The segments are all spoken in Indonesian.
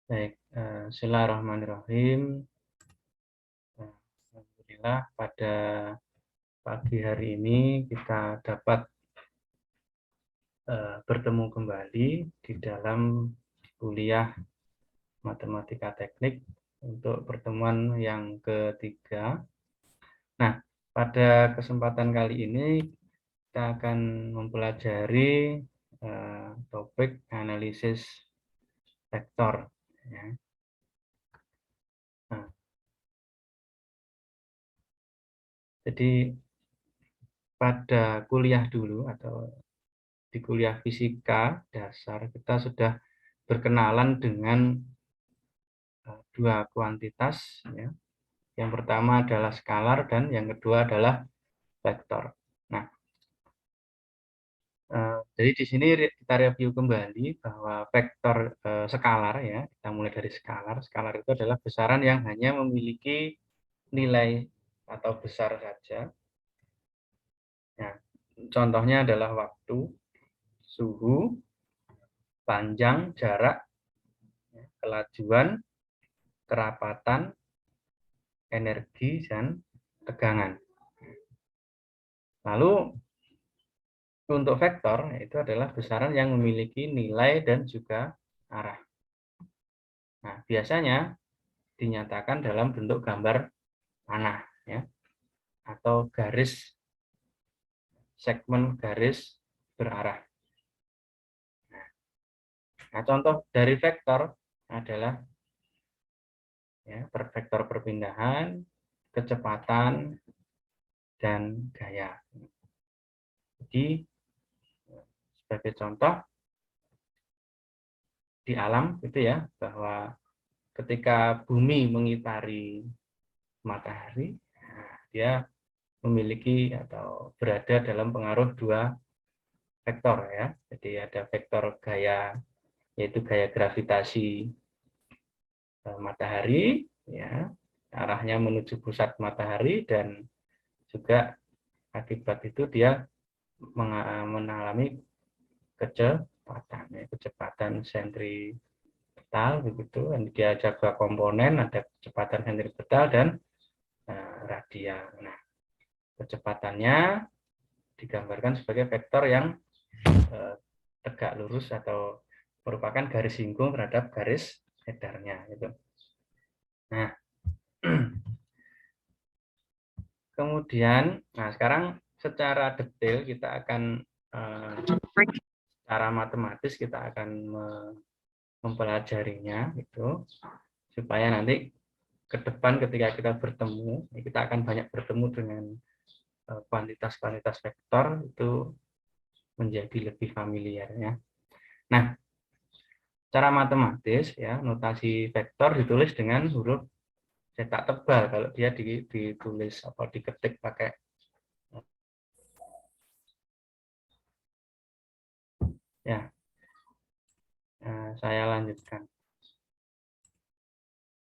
Baik, bismillahirrahmanirrahim. Alhamdulillah pada pagi hari ini kita dapat bertemu kembali di dalam kuliah Matematika Teknik untuk pertemuan yang ketiga. Nah, pada kesempatan kali ini kita akan mempelajari topik analisis vektor. Ya. Nah, jadi pada kuliah dulu atau di kuliah fisika dasar kita sudah berkenalan dengan dua kuantitas, ya. Yang pertama adalah skalar dan yang kedua adalah vektor. Nah, jadi di sini kita review kembali bahwa vektor skalar, ya, kita mulai dari skalar. Skalar itu adalah besaran yang hanya memiliki nilai atau besar saja. Nah, contohnya adalah waktu, suhu, panjang, jarak, kelajuan, kerapatan, energi, dan tegangan. Lalu untuk vektor itu adalah besaran yang memiliki nilai dan juga arah. Nah, biasanya dinyatakan dalam bentuk gambar panah, ya, atau garis, segmen garis berarah. Nah, contoh dari vektor adalah, ya, vektor perpindahan, kecepatan, dan gaya. Jadi sebagai contoh di alam itu, ya, bahwa ketika bumi mengitari matahari, dia memiliki atau berada dalam pengaruh dua vektor, ya. Jadi ada vektor gaya, yaitu gaya gravitasi matahari, ya, arahnya menuju pusat matahari, dan juga akibat itu dia mengalami kecepatan sentripetal begitu. Dan dia ada dua komponen, ada kecepatan sentripetal dan radial. Nah, kecepatannya digambarkan sebagai vektor yang tegak lurus atau merupakan garis singgung terhadap garis edarnya, gitu. Nah, kemudian, nah sekarang secara detail kita akan secara matematis kita akan mempelajarinya, gitu, supaya nanti ke depan ketika kita bertemu, kita akan banyak bertemu dengan kuantitas-kuantitas vektor, itu menjadi lebih familiar, ya. Nah, cara matematis, ya, notasi vektor ditulis dengan huruf cetak tebal kalau dia ditulis atau diketik pakai, ya. Nah, saya lanjutkan.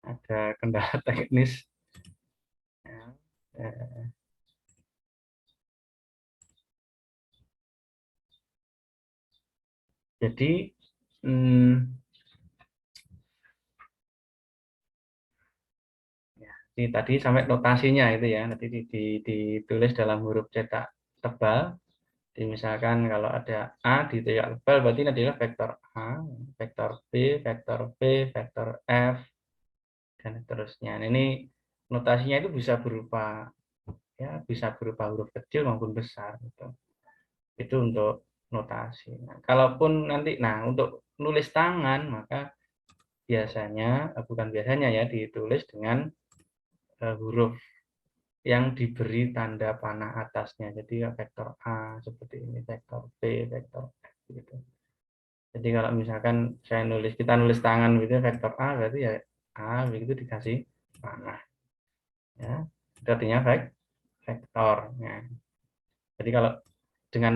Ada kendala teknis. Ya, jadi ya, ini tadi sampai notasinya itu, ya, nanti ditulis dalam huruf cetak tebal. Jadi misalkan kalau ada A di cetak tebal, berarti ini adalah vektor A, vektor B, vektor P, vektor F, dan seterusnya. Nah, ini notasinya itu bisa berupa, ya, bisa berupa huruf kecil maupun besar, gitu. Itu untuk notasi. Nah, kalaupun nanti, nah, untuk nulis tangan, maka biasanya, bukan biasanya, ya, ditulis dengan huruf yang diberi tanda panah atasnya. Jadi vektor A seperti ini, vektor B, vektor F, gitu. Jadi kalau misalkan kita nulis tangan gitu, vektor A, berarti ya A begitu dikasih panah, ya. Itu artinya vektor. Nah, jadi kalau dengan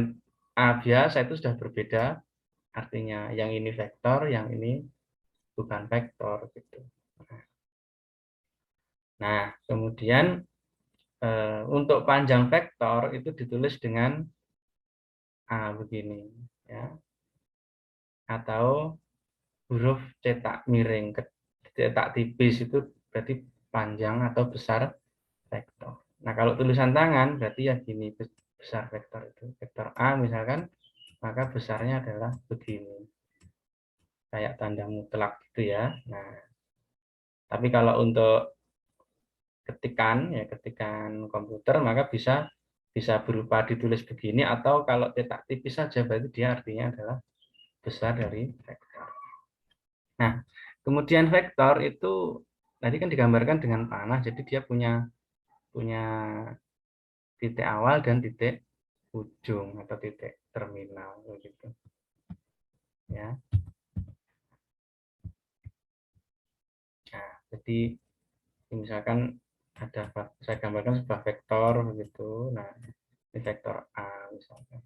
A biasa itu sudah berbeda artinya. Yang ini vektor, yang ini bukan vektor, gitu. Nah, kemudian untuk panjang vektor itu ditulis dengan A begini, ya, atau huruf cetak miring cetak tipis itu berarti panjang atau besar vektor. Nah, kalau tulisan tangan berarti ya gini, besar vektor itu. Vektor A misalkan, maka besarnya adalah begini. Kayak tanda mutlak gitu ya. Nah, tapi kalau untuk ketikan komputer maka bisa berupa ditulis begini, atau kalau cetak tipis saja berarti dia artinya adalah besar dari vektor. Nah, kemudian vektor itu tadi kan digambarkan dengan panah, jadi dia punya punya titik awal dan titik ujung atau titik terminal begitu. Ya. Nah, jadi misalkan saya gambarkan sebuah vektor begitu. Nah, ini vektor A misalkan.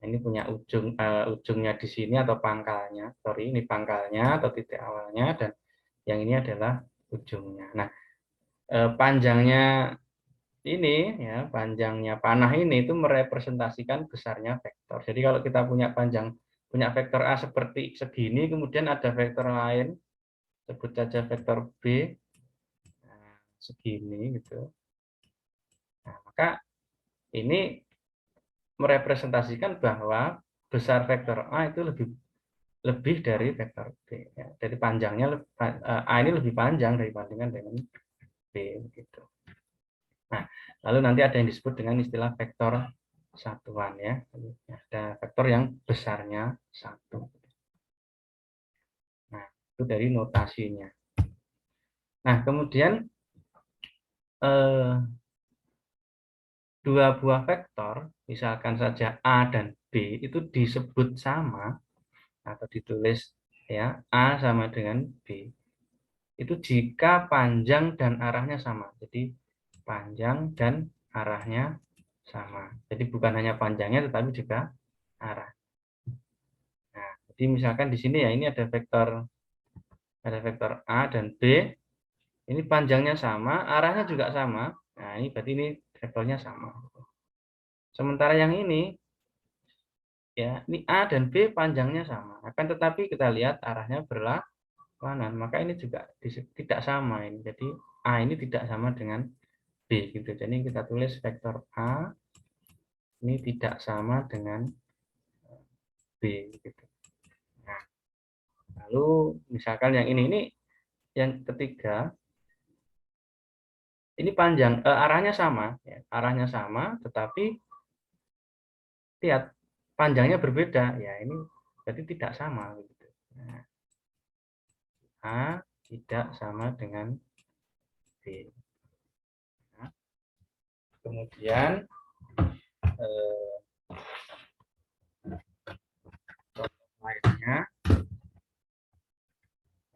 Ini punya ujungnya di sini atau pangkalnya. Sorry, ini pangkalnya atau titik awalnya, dan yang ini adalah ujungnya. Nah, panjangnya ini ya, panjangnya panah ini itu merepresentasikan besarnya vektor. Jadi kalau kita punya vektor A seperti segini, kemudian ada vektor lain, sebut saja vektor B, nah, segini gitu. Nah, maka ini merepresentasikan bahwa besar vektor A itu lebih dari vektor B. Ya. Jadi panjangnya A ini lebih panjang dibandingkan dengan B. Gitu. Nah, lalu nanti ada yang disebut dengan istilah vektor satuan ya. Ada vektor yang besarnya 1. Nah, itu dari notasinya. Nah, kemudian dua buah vektor, misalkan saja A dan B, itu disebut sama atau ditulis ya A sama dengan B. Itu jika panjang dan arahnya sama. Jadi panjang dan arahnya sama. Jadi bukan hanya panjangnya tetapi juga arah. Nah, jadi misalkan di sini ya, ini ada vektor A dan B. Ini panjangnya sama, arahnya juga sama. Nah, ini berarti ini vektornya sama. Sementara yang ini ya, ini A dan B panjangnya sama. Akan tetapi kita lihat arahnya berlawanan, maka ini juga tidak sama ini. Jadi A ini tidak sama dengan B gitu. Jadi kita tulis vektor A ini tidak sama dengan B gitu. Nah, lalu misalkan yang ini yang ketiga, ini panjang arahnya sama ya. Arahnya sama tetapi lihat panjangnya berbeda ya, ini berarti tidak sama gitu. Nah, A tidak sama dengan B. Nah, kemudian contoh lainnya,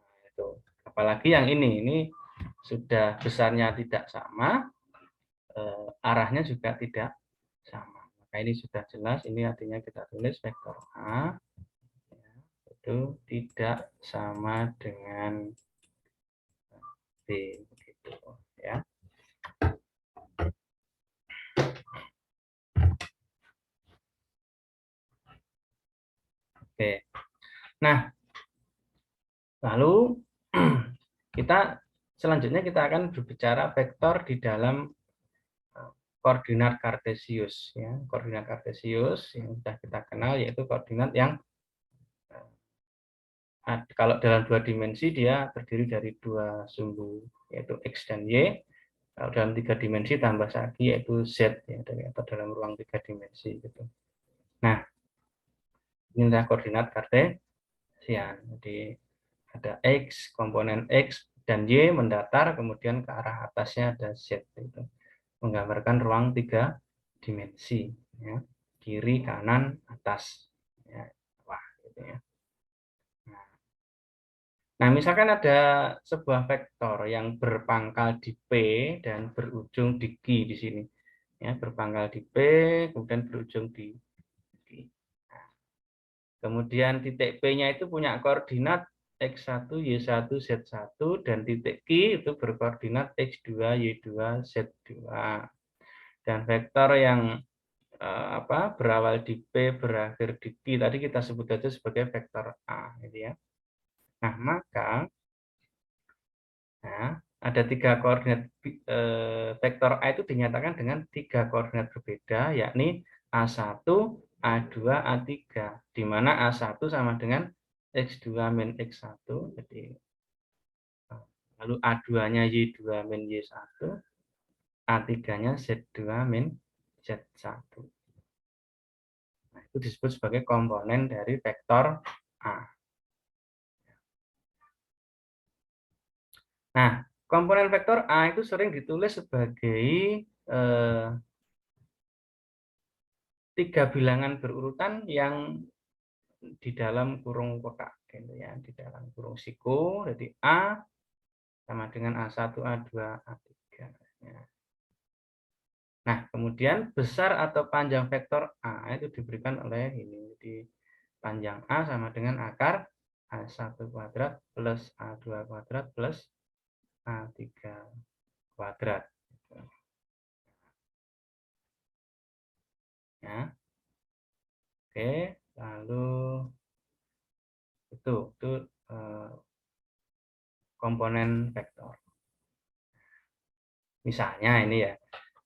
nah, itu apalagi yang ini sudah besarnya tidak sama, arahnya juga tidak sama. Maka ini sudah jelas, ini artinya kita tulis vektor A ya, itu tidak sama dengan B begitu ya. Oke. Nah, lalu kita selanjutnya kita akan berbicara vektor di dalam koordinat kartesius ya. Koordinat kartesius yang sudah kita kenal yaitu koordinat yang kalau dalam 2 dimensi dia terdiri dari 2 sumbu yaitu x dan y. Kalau dalam 3 dimensi tambah lagi yaitu z ya, atau dalam ruang 3 dimensi gitu. Nah, ini adalah koordinat kartesian. Jadi ada x, komponen x dan y mendatar, kemudian ke arah atasnya ada z itu. Menggambarkan ruang 3 dimensi ya. Kiri, kanan, atas ya. Wah, gitu ya. Nah, misalkan ada sebuah vektor yang berpangkal di P dan berujung di Q di sini. Ya, berpangkal di P, kemudian berujung di Q. Nah, kemudian titik P-nya itu punya koordinat X1, Y1, Z1, dan titik Q itu berkoordinat X2, Y2, Z2. Dan vektor yang berawal di P, berakhir di Q, tadi kita sebut saja sebagai vektor A. Gitu ya. Nah, maka Nah, ada 3 koordinat vektor A itu dinyatakan dengan 3 koordinat berbeda, yakni A1, A2, A3, di mana A1 sama dengan X2 min X1, jadi lalu A2-nya Y2 min Y1, A3-nya Z2 min Z1. Nah, itu disebut sebagai komponen dari vektor A. Nah, komponen vektor A itu sering ditulis sebagai 3 bilangan berurutan yang di dalam kurung kotak, gitu ya, di dalam kurung siku. Jadi A sama dengan A1, A2, A3. Ya. Nah, kemudian besar atau panjang vektor A itu diberikan oleh ini. Jadi panjang A sama dengan akar A1 kuadrat plus A2 kuadrat plus A3 kuadrat. Ya. Oke, lalu itu komponen vektor. Misalnya ini ya,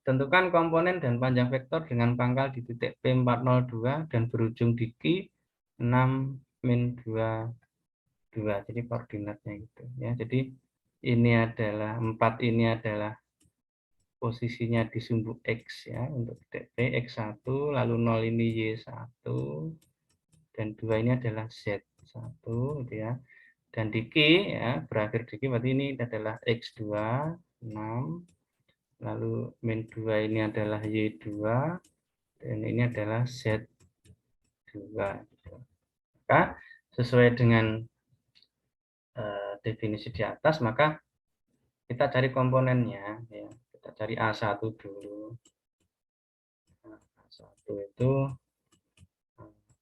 tentukan komponen dan panjang vektor dengan pangkal di titik P402 dan berujung di Q 6-2, jadi koordinatnya itu ya. Jadi ini adalah 4, ini adalah posisinya di sumbu X ya, untuk titik P X1, lalu 0 ini Y1, dan 2 ini adalah Z1 gitu ya. Dan di Q ya, berakhir di Q berarti ini adalah X2 6, lalu min 2 ini adalah Y2, dan ini adalah Z2. Maka sesuai dengan definisi di atas, maka kita cari komponennya. Ya. Kita cari A1 dulu. Nah, A1 itu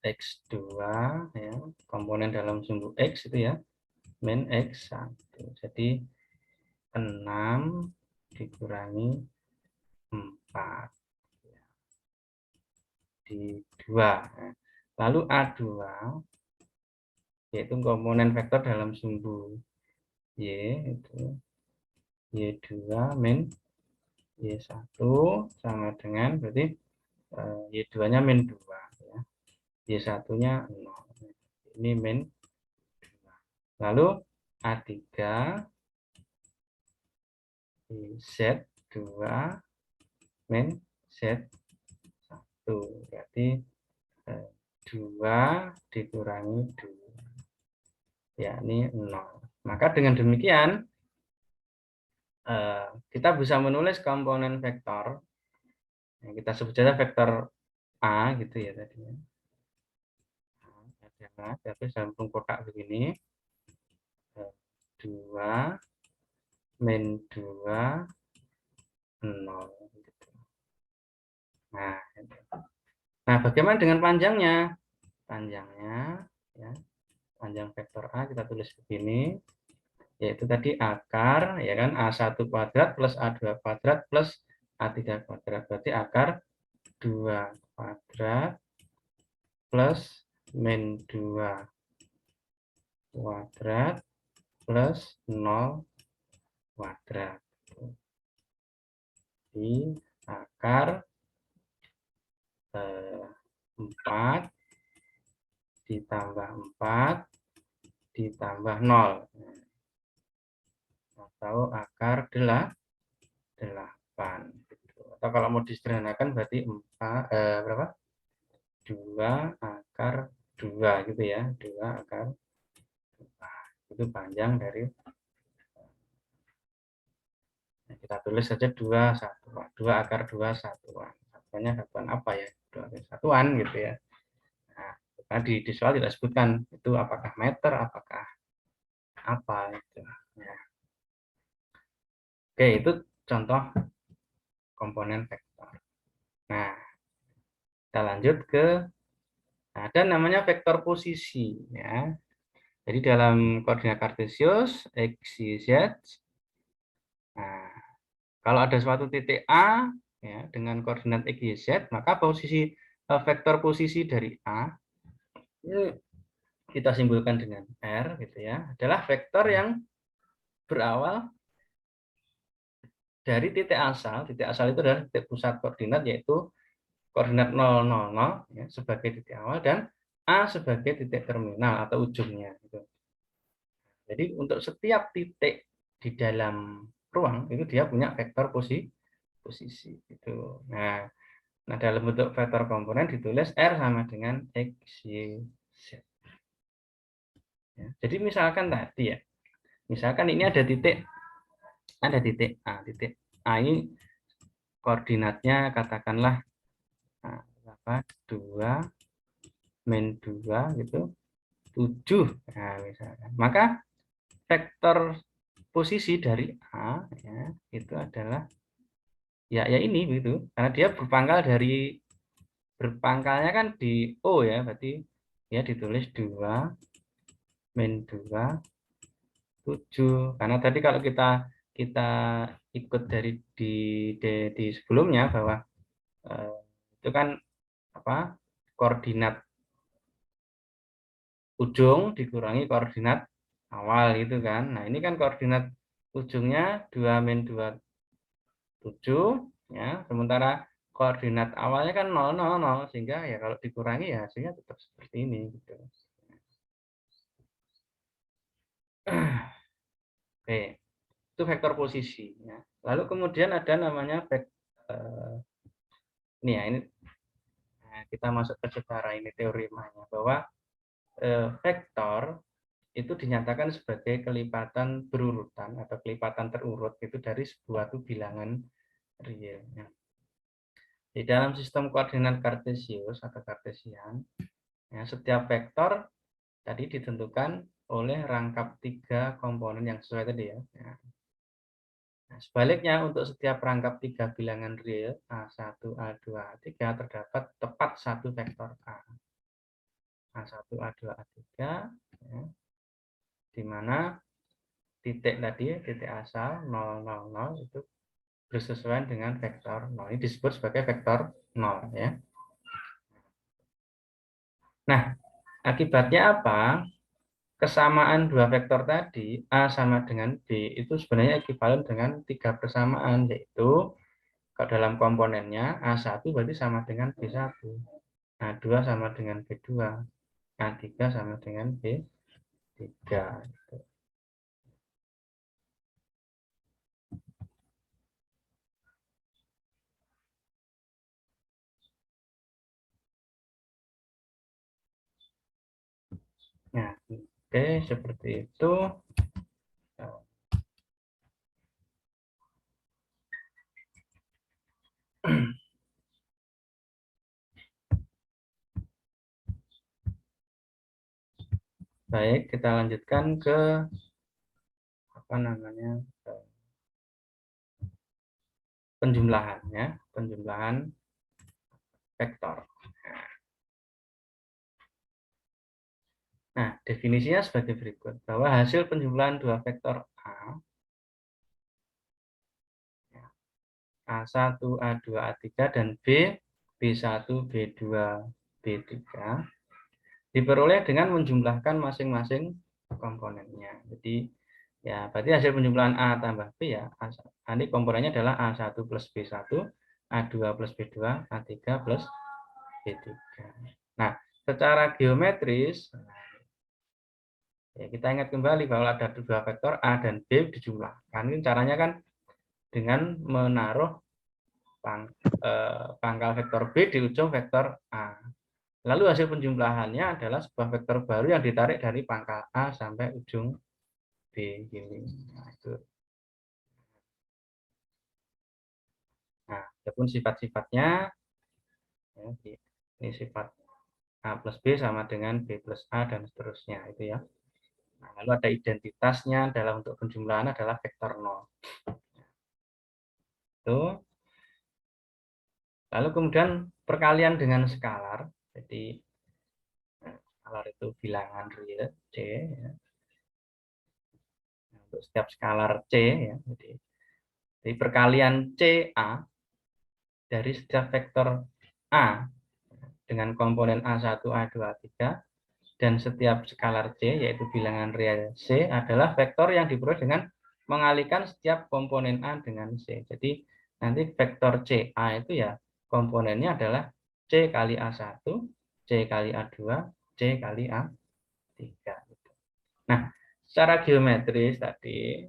X2, ya, komponen dalam sumbu X itu ya, min X1. Jadi 6 dikurangi 4 di 2. Lalu A2 yaitu komponen vektor dalam sumbu Y itu Y2 min Y1 sama dengan berarti Y2-nya min 2 ya. Y1-nya 0. Ini min 2. Lalu A3 Z2 min Z1 berarti 2 dikurangi 2 yakni 0. Maka dengan demikian kita bisa menulis komponen vektor yang kita sebut saja vektor A gitu ya tadinya. Adalah garis dalam kotak begini 2 min 2 0 gitu. Nah, bagaimana dengan panjangnya? Panjangnya ya, panjang vektor A kita tulis begini, yaitu tadi akar ya kan, A1 kuadrat plus A2 kuadrat plus A3 kuadrat, berarti akar 2 kuadrat plus min 2 kuadrat plus 0 kuadrat. Di akar 4 ditambah 4 ditambah 0 atau akar 8 gitu. Atau kalau mau disederhanakan berarti 4 berapa? 2 akar 2 gitu ya. 2 akar 2. Itu panjang dari kita tulis saja 2 satuan. 2 akar 2 satuan. Satuannya satuan apa ya? 2 akar satuan gitu ya. Nah, tadi di soal tidak sebutkan itu apakah meter, apakah apa itu. Ya. Oke, itu contoh komponen vektor. Nah, kita lanjut ke ada namanya vektor posisi ya. Jadi dalam koordinat kartesius x, y, z. Nah, kalau ada suatu titik A ya dengan koordinat x, y, z, maka posisi vektor posisi dari A ini kita simbolkan dengan R gitu ya, adalah vektor yang berawal dari titik asal itu adalah titik pusat koordinat, yaitu koordinat 0, 0, 0 ya, sebagai titik awal, dan A sebagai titik terminal atau ujungnya. Gitu. Jadi untuk setiap titik di dalam ruang itu dia punya vektor posisi. Gitu. Nah, dalam bentuk vektor komponen ditulis R sama dengan X, Y, Z. Ya, jadi misalkan tadi ya, misalkan ini ada titik A. Titik A ini koordinatnya katakanlah apa 2 min 2 gitu 7. Nah, misalkan. Maka vektor posisi dari A ya, itu adalah ya ini begitu. Karena dia berpangkalnya kan di O ya, berarti ya ditulis 2 min 2 7. Karena tadi kalau kita kita ikut dari di sebelumnya bahwa itu kan apa? Koordinat ujung dikurangi koordinat awal gitu kan. Nah, ini kan koordinat ujungnya 2 min 2 7 ya. Sementara koordinat awalnya kan 0 0 0, sehingga ya kalau dikurangi ya hasilnya tetap seperti ini gitu. Oke, itu vektor posisi ya. Lalu kemudian ada namanya ini ya, ini kita masuk ke sejarah ini teoremanya bahwa vektor itu dinyatakan sebagai kelipatan berurutan atau kelipatan terurut itu dari sebuah bilangan real. Di dalam sistem koordinat kartesius atau kartesian, ya, setiap vektor tadi ditentukan oleh rangkap 3 komponen yang sesuai tadi ya. Nah, sebaliknya untuk setiap rangkap 3 bilangan real A1, A2, A3 terdapat tepat satu vektor A. A1, A2, A3 ya, di mana titik tadi, titik asal 0, 0, 0 itu bersesuaian dengan vektor 0. Ini disebut sebagai vektor 0 ya. Nah, akibatnya apa? Kesamaan dua vektor tadi, A sama dengan B, itu sebenarnya ekuivalen dengan 3 persamaan, yaitu kalau dalam komponennya A1 berarti sama dengan B1, A2 sama dengan B2, A3 sama dengan B3. Nah, oke, seperti itu. Baik, kita lanjutkan ke apa namanya penjumlahannya, penjumlahan vektor. Nah, definisinya sebagai berikut, bahwa hasil penjumlahan dua vektor A1, A2, A3, dan B, B1, B2, B3, diperoleh dengan menjumlahkan masing-masing komponennya. Jadi, ya berarti hasil penjumlahan A tambah B ya, nanti komponennya adalah A1 plus B1, A2 plus B2, A3 plus B3. Nah, secara geometris, ya, kita ingat kembali bahwa ada dua vektor A dan B dijumlahkan. Ini caranya kan dengan menaruh pangkal vektor B di ujung vektor A. Lalu hasil penjumlahannya adalah sebuah vektor baru yang ditarik dari pangkal A sampai ujung B. Gini. Nah, itu. Nah, adapun sifat-sifatnya, ya, ini sifat A plus B sama dengan B plus A dan seterusnya. Itu ya. Nah, lalu ada identitasnya dalam bentuk penjumlahan adalah vektor 0. Itu. Lalu kemudian perkalian dengan skalar. Jadi skalar itu bilangan real C. Ya. Untuk setiap skalar C ya. Jadi perkalian CA dari setiap vektor A dengan komponen A1, A2, A3 dan setiap skalar C yaitu bilangan real C adalah vektor yang diperoleh dengan mengalihkan setiap komponen A dengan C. Jadi nanti vektor CA itu ya komponennya adalah C kali A1, C kali A2, C kali A3. Nah, secara geometris tadi,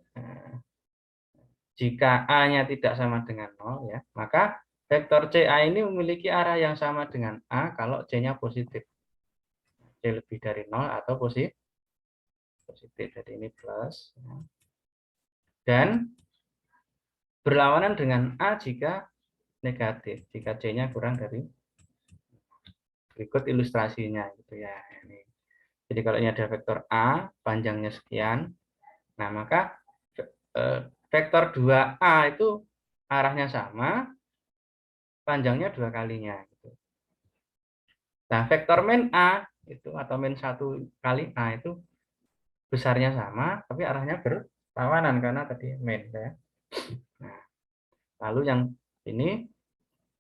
jika A-nya tidak sama dengan 0, ya, maka vektor CA ini memiliki arah yang sama dengan A kalau C-nya positif. C lebih dari 0 atau positif. Jadi ini plus. Dan berlawanan dengan A jika negatif, jika C-nya kurang dari. Berikut ilustrasinya gitu ya. Ini. Jadi kalau ini ada vektor A, panjangnya sekian, nah maka vektor 2A itu arahnya sama, panjangnya 2 kalinya. Gitu. Nah, vektor min A itu atau min 1 kali A itu besarnya sama, tapi arahnya berlawanan karena tadi min. Ya. Nah, lalu yang ini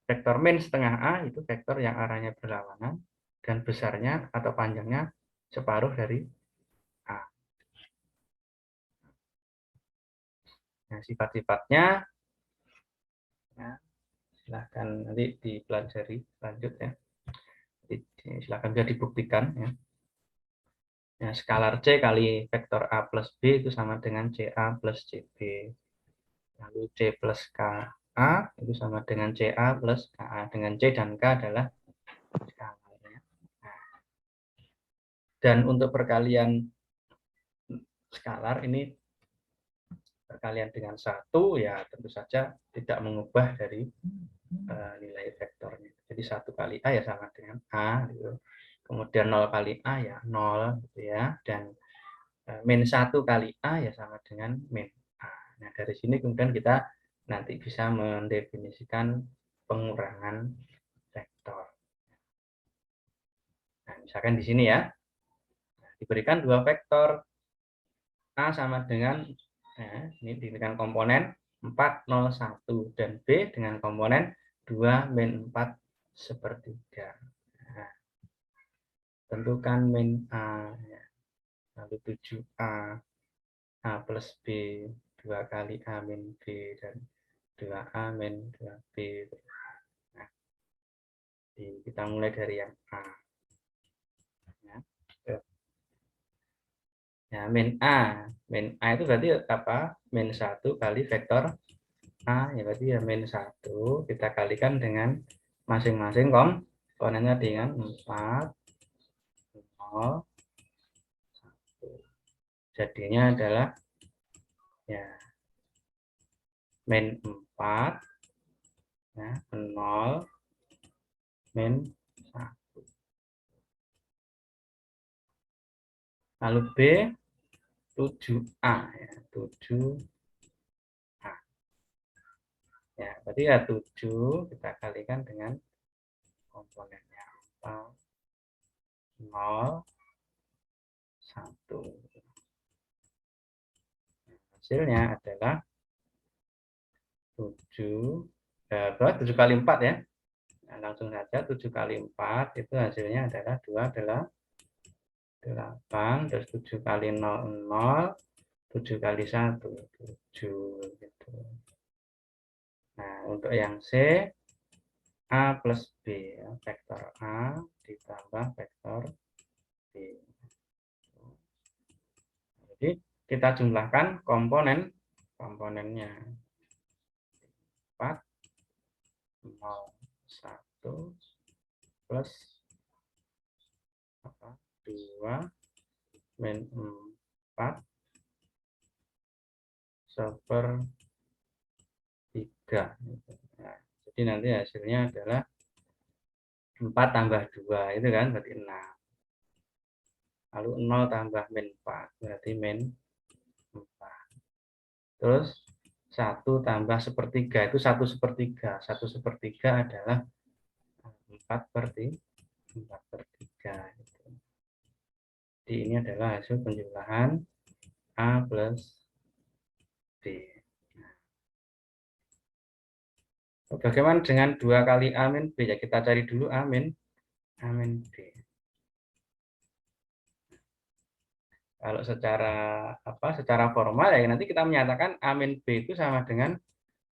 vektor min setengah A itu vektor yang arahnya berlawanan dan besarnya atau panjangnya separuh dari A. Nah, sifat-sifatnya ya, silahkan nanti dipelajari lanjut ya. Silahkan bisa dibuktikan ya. Ya, skalar C kali vektor A plus B itu sama dengan CA plus CB. Lalu C plus KA itu sama dengan CA plus KA. Dengan C dan K adalah skalar. Ya. Nah, dan untuk perkalian skalar ini perkalian dengan 1 ya tentu saja tidak mengubah dari nilai vektornya. Jadi 1 kali A ya sama dengan A. Gitu. Kemudian 0 kali A ya 0. Gitu ya. Dan min 1 kali A ya sama dengan min A. Nah, dari sini kemudian kita nanti bisa mendefinisikan pengurangan vektor. Nah, misalkan di sini ya, diberikan dua vektor A sama dengan, ini diberikan komponen 4, 0, 1, dan B dengan komponen 2, min 4, sepertiga. Nah, tentukan min A, ya. Lalu 7A, A plus B, 2 kali A min B, dan 2A min 2B. Nah, kita mulai dari yang A. Ya, min A. Min A itu berarti apa? Min 1 kali vektor A. Ya, berarti ya min 1 kita kalikan dengan masing-masing komponennya dengan 4, 0, 1. Jadinya adalah ya min 4, ya, 0, min 1. Lalu B 7A, ya, 7A. Ya, berarti ya 7 kita kalikan dengan komponennya 4, 0, 1. Hasilnya adalah 7, 7 kali 4 ya. Nah, langsung saja 7 kali 4 itu hasilnya adalah 2 adalah 8, terus 7 kali 0, 0, 7 kali 1, 7. Gitu. Nah, untuk yang C, A plus B, ya. Vektor A ditambah vektor B. Jadi, kita jumlahkan komponennya. 4, 0, 1, plus 2, min 4, sepertiga. Nah, jadi nanti hasilnya adalah 4 tambah 2, itu kan berarti 6. Lalu 0 tambah min 4, berarti min 4. Terus 1 tambah sepertiga, itu 1 sepertiga. 1 sepertiga adalah 4 per 3. Gitu. Jadi ini adalah hasil penjumlahan A plus B. Bagaimana dengan 2 kali A min B? Ya, kita cari dulu A min B. Kalau secara formal ya nanti kita menyatakan A min B itu sama dengan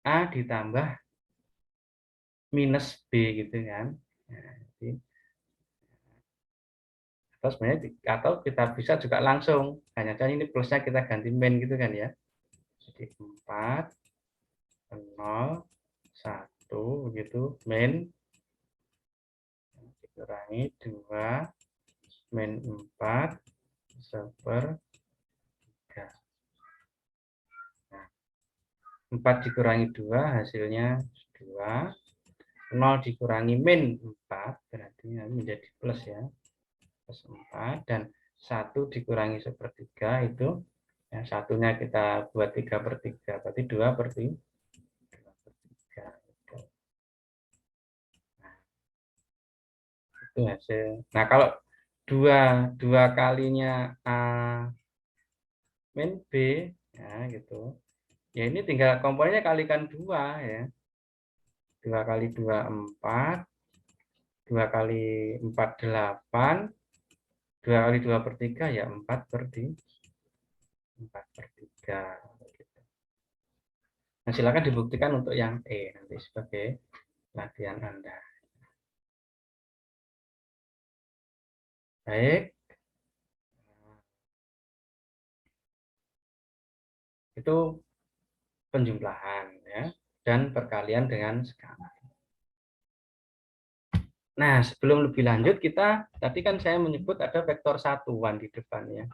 A ditambah minus B gitu kan. Nah, atau kita bisa juga langsung hanya saja ini plusnya kita ganti min gitu kan ya. Jadi 4 0 1 begitu min dikurangi 2 min 4 1/3. Nah, 4 dikurangi 2 hasilnya 2. 0 dikurangi min 4 berarti menjadi plus ya. Plus 4 dan 1 dikurangi 1/3 itu ya, satunya kita buat 3/3 berarti 2/3. Itu hasil. Nah, kalau dua kalinya A min B ya gitu. Ya ini tinggal komponennya kalikan 2 ya. 2 kali 2 4, 2 kali 4 8, 2 kali 2/3 ya 4/3. Nah, silakan dibuktikan untuk yang E nanti sebagai latihan Anda. Baik. Itu penjumlahan ya dan perkalian dengan skala. Nah, sebelum lebih lanjut kita tadi kan saya menyebut ada vektor satuan di depannya.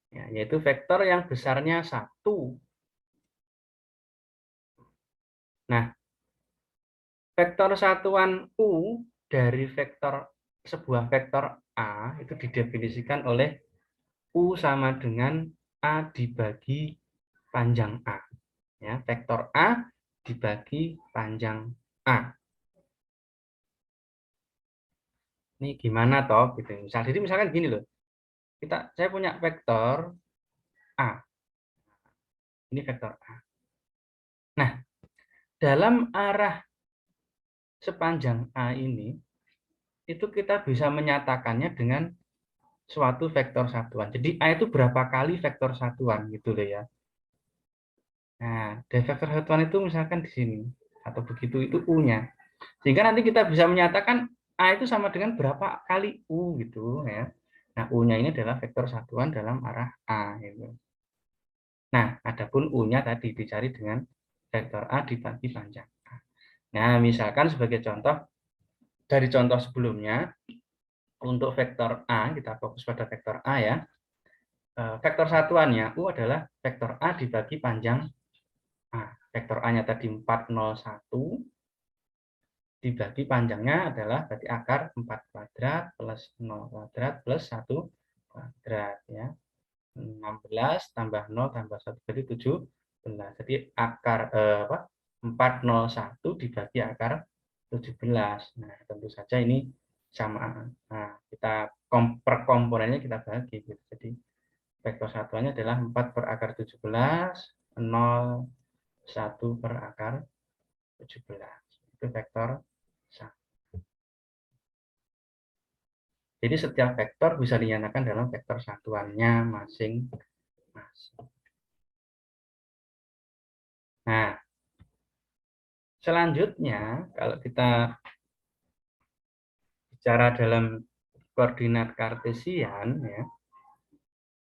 Ya, yaitu vektor yang besarnya 1. Nah, vektor satuan U dari sebuah vektor A itu didefinisikan oleh U sama dengan A dibagi panjang A. Ya, vektor A dibagi panjang A. Ini gimana toh gitu. Jadi misalkan gini loh. Saya punya vektor A. Ini vektor A. Nah, dalam arah sepanjang A ini itu kita bisa menyatakannya dengan suatu vektor satuan. Jadi A itu berapa kali vektor satuan gitu loh ya. Nah, dari vektor satuan itu misalkan di sini atau begitu itu U-nya. Sehingga nanti kita bisa menyatakan A itu sama dengan berapa kali U gitu ya. Nah, U-nya ini adalah vektor satuan dalam arah A gitu. Nah, adapun U-nya tadi dicari dengan vektor A dibagi panjang A. Nah, misalkan sebagai contoh dari contoh sebelumnya untuk vektor A, kita fokus pada vektor A ya. Vektor satuannya U adalah vektor A dibagi panjang A. Vektor A-nya tadi 401 dibagi panjangnya adalah berarti akar 4 kuadrat plus 0 kuadrat plus 1 kuadrat ya. 16 tambah 0 tambah 1 berarti 17. Jadi akar 401 dibagi akar 17. Nah, tentu saja ini sama. Nah, kita per komponennya kita bagi gitu. Jadi vektor satuannya adalah 4 per akar 17, 0, 1 per akar 17. Itu vektor satu. Jadi setiap vektor bisa dinyatakan dalam vektor satuannya masing-masing. Nah, selanjutnya kalau kita bicara dalam koordinat kartesian ya,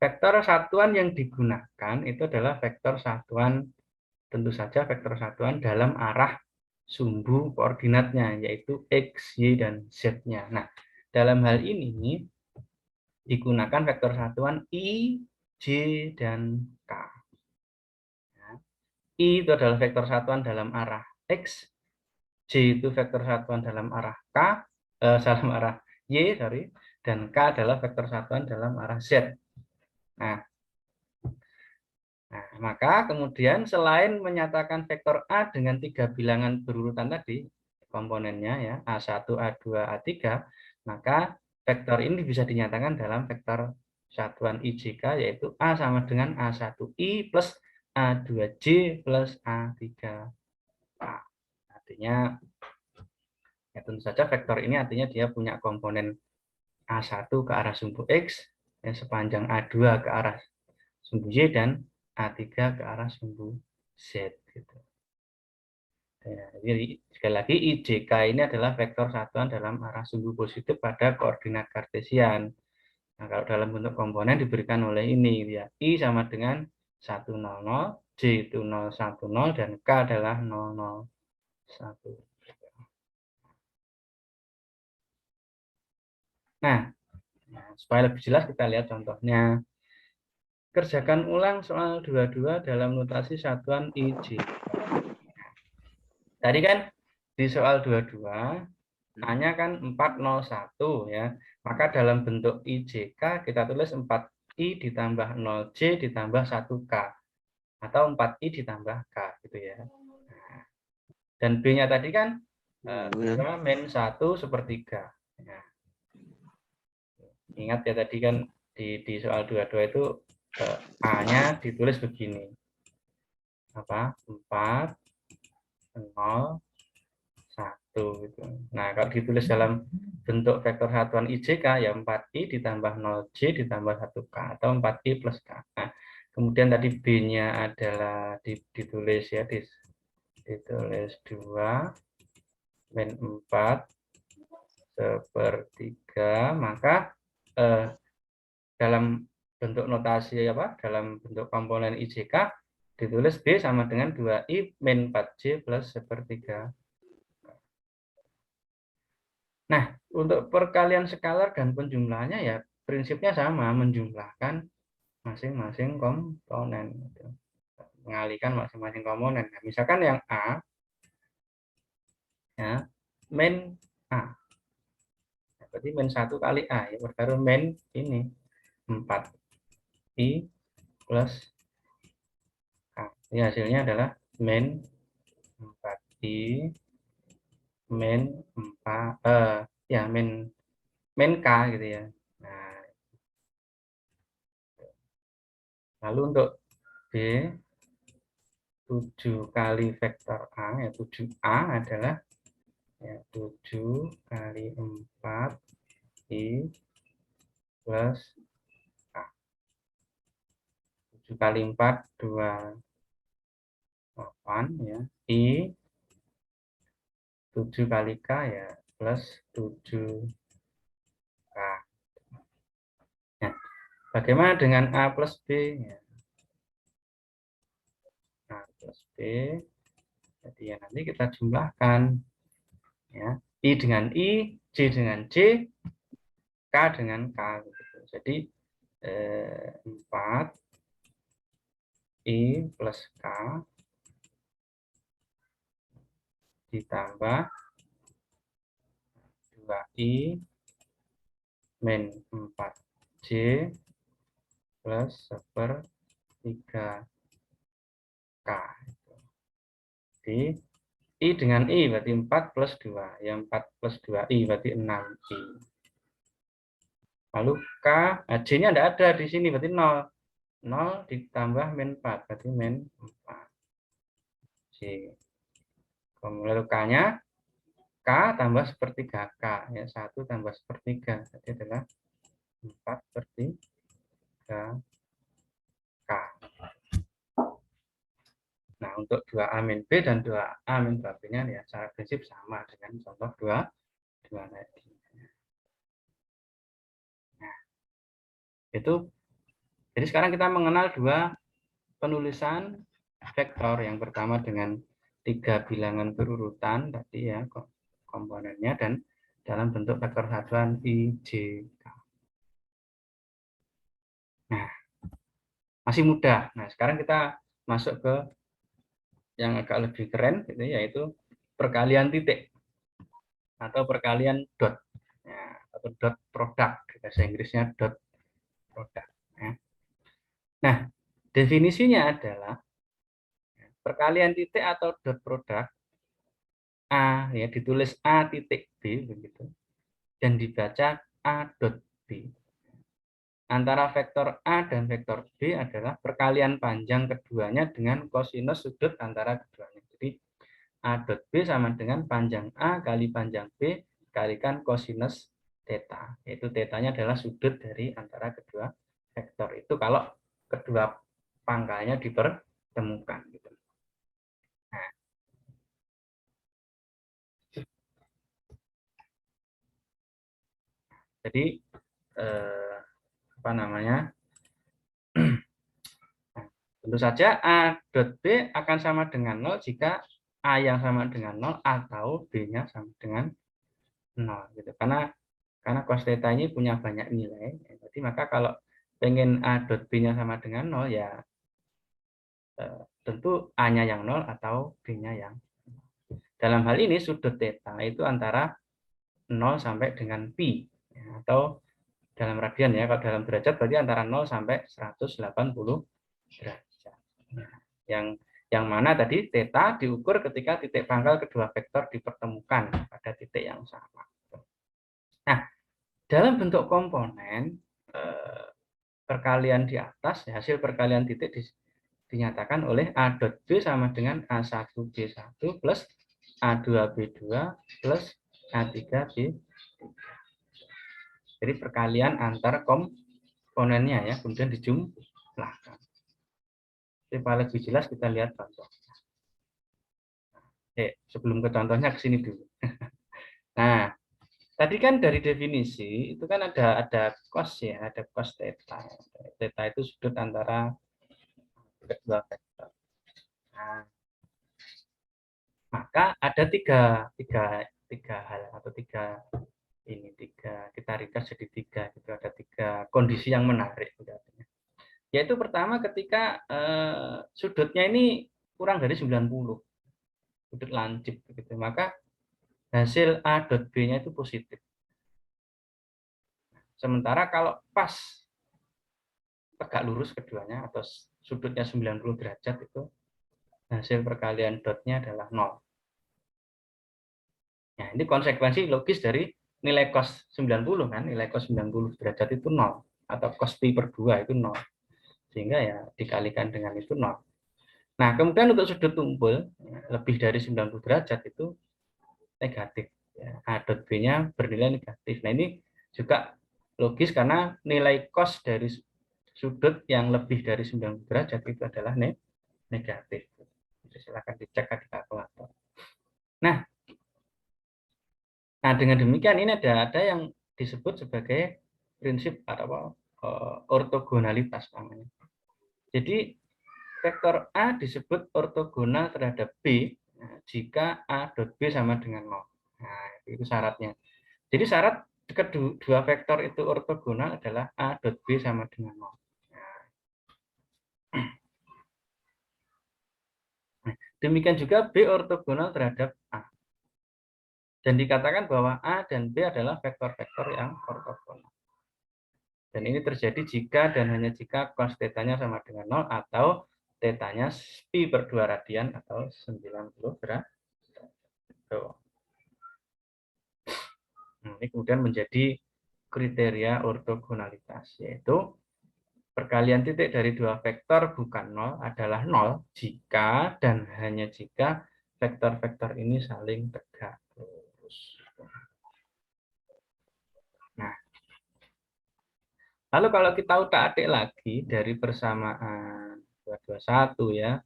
vektor satuan yang digunakan itu adalah vektor satuan, tentu saja vektor satuan dalam arah sumbu koordinatnya, yaitu X, Y, dan Z-nya. Nah, dalam hal ini digunakan vektor satuan I, J, dan K. I itu adalah vektor satuan dalam arah X, J itu vektor satuan dalam arah dalam arah Y, dan K adalah vektor satuan dalam arah Z. Nah, maka kemudian selain menyatakan vektor A dengan 3 bilangan berurutan tadi, komponennya ya, A1, A2, A3, maka vektor ini bisa dinyatakan dalam vektor satuan IJK, yaitu A sama dengan A1I plus A2J plus A3A. Artinya, ya tentu saja vektor ini artinya dia punya komponen A1 ke arah sumbu X, dan sepanjang A2 ke arah sumbu Y dan A3 ke arah sumbu Z gitu. Jadi sekali lagi IJK ini adalah vektor satuan dalam arah sumbu positif pada koordinat kartesian. Nah, kalau dalam bentuk komponen diberikan oleh ini ya, I sama dengan 100, J itu 010 dan K adalah 001. Nah, supaya lebih jelas kita lihat contohnya. Kerjakan ulang soal 22 dalam notasi satuan IJ. Tadi kan di soal 22 A-nya kan 401 ya. Maka dalam bentuk IJK kita tulis 4I ditambah 0J ditambah 1K atau 4I ditambah K gitu ya. Nah, dan B-nya tadi kan 2 min 1 sepertiga. Ya. Ingat ya tadi kan di soal 22 itu A-nya ditulis begini. Apa? 4 0 1 gitu. Nah, kalau ditulis dalam bentuk vektor satuan IJK ya 4I ditambah 0J ditambah 1K atau 4I plus K. Nah, kemudian tadi B-nya adalah ditulis ya ditulis 2 min 4 sepertiga, maka dalam bentuk notasi apa? Dalam bentuk komponen IJK ditulis B sama dengan 2I min 4J plus sepertiga. Nah, untuk perkalian skalar dan penjumlahannya ya prinsipnya sama, menjumlahkan masing-masing komponen. Mengalihkan masing-masing komponen. Nah, misalkan yang A, ya, min A. Berarti min 1 kali A, ya, berarti min ini 4I plus K. Ini hasilnya adalah min 4I min 4, ya min K gitu ya. Nah, lalu untuk B 7 kali vektor A, ya 7A adalah ya 7 kali 4I plus K. 7 kali 4, 28 ya. I 7 kali K ya plus 7K. Nah, bagaimana dengan A plus B? Ya. A plus B, jadi ya nanti kita jumlahkan. Ya. I dengan I, J dengan J, K dengan K. Gitu. Jadi 4 I plus K ditambah 2I min 4J plus sepertiga K. Jadi I dengan I berarti 4 plus 2. Yang 4 plus 2I berarti 6I. Lalu K, nah J-nya tidak ada di sini berarti 0. 0 ditambah min 4 berarti min 4. J. Lalu K-nya K tambah sepertiga K. Ya, 1 tambah sepertiga. Jadi adalah 4 sepertiga K. Nah, untuk 2A min B dan 2A min B-nya ya secara prinsip sama dengan contoh 2 tadi. Nah, itu jadi sekarang kita mengenal dua penulisan vektor. Yang pertama dengan 3 bilangan berurutan tadi ya komponennya dan dalam bentuk vektor satuan IJK. Nah, masih mudah. Nah, sekarang kita masuk ke yang agak lebih keren gitu, yaitu perkalian titik atau perkalian dot ya, atau dot product, bahasa Inggrisnya dot product ya. Nah, definisinya adalah perkalian titik atau dot product A ya ditulis A titik B begitu dan dibaca A dot B. Antara vektor A dan vektor B adalah perkalian panjang keduanya dengan kosinus sudut antara keduanya. Jadi A dot B sama dengan panjang A kali panjang B kalikan kosinus theta, yaitu tetanya adalah sudut dari antara kedua vektor itu kalau kedua pangkalnya dipertemukan gitu. Nah, jadi apa namanya? Nah, tentu saja A dot B akan sama dengan 0 jika A yang sama dengan 0 atau B-nya sama dengan 0 gitu. Karena cos theta ini punya banyak nilai. Jadi maka kalau pengen A dot B-nya sama dengan 0 ya tentu A-nya yang 0 atau B-nya yang 0. Dalam hal ini sudut theta itu antara 0 sampai dengan pi ya, atau dalam radian ya, kalau dalam derajat berarti antara 0 sampai 180 derajat. Nah, yang mana tadi theta diukur ketika titik pangkal kedua vektor dipertemukan pada titik yang sama. Nah, dalam bentuk komponen perkalian di atas, hasil perkalian titik dinyatakan oleh A dot B sama dengan A1B1 plus A2B2 plus A3B3. Jadi perkalian antar komponennya ya, kemudian dijumlahkan. Supaya lebih jelas kita lihat contoh. Sebelum ke contohnya ke sini dulu. Nah, tadi kan dari definisi itu kan ada cos ya, ada cos theta. Theta itu sudut antara kedua vektor. Nah, maka ada tiga hal atau tiga kita ringkas jadi tiga gitu, ada tiga kondisi yang menarik gitu. Yaitu pertama ketika sudutnya ini kurang dari 90, sudut lancip gitu, maka hasil A dot B-nya itu positif. Sementara kalau pas tegak lurus keduanya atau sudutnya 90 derajat itu hasil perkalian dotnya adalah 0. Nah, ini konsekuensi logis dari nilai cos 90 kan, nilai cos 90 derajat itu 0 atau cos pi per 2 itu 0. Sehingga ya dikalikan dengan itu 0. Nah, kemudian untuk sudut tumpul lebih dari 90 derajat itu negatif. Ya, A dot B-nya bernilai negatif. Nah, ini juga logis karena nilai cos dari sudut yang lebih dari 90 derajat itu adalah negatif. Silakan dicek di kalkulator. Nah, dengan demikian ini ada yang disebut sebagai prinsip ortogonalitas namanya. Jadi vektor A disebut ortogonal terhadap B jika A dot B sama dengan 0. Nah, itu syaratnya. Jadi syarat kedua vektor itu ortogonal adalah A dot B sama dengan 0. Nah, demikian juga B ortogonal terhadap A. Dan dikatakan bahwa A dan B adalah vektor-vektor yang ortogonal. Dan ini terjadi jika dan hanya jika cos θ-nya sama dengan 0 atau θ-nya pi per 2 radian atau 90 derajat. Ini kemudian menjadi kriteria ortogonalitas, yaitu perkalian titik dari dua vektor bukan 0 adalah 0 jika dan hanya jika vektor-vektor ini saling tegak lurus. Nah, lalu kalau kita utak-atik lagi dari persamaan 221 ya,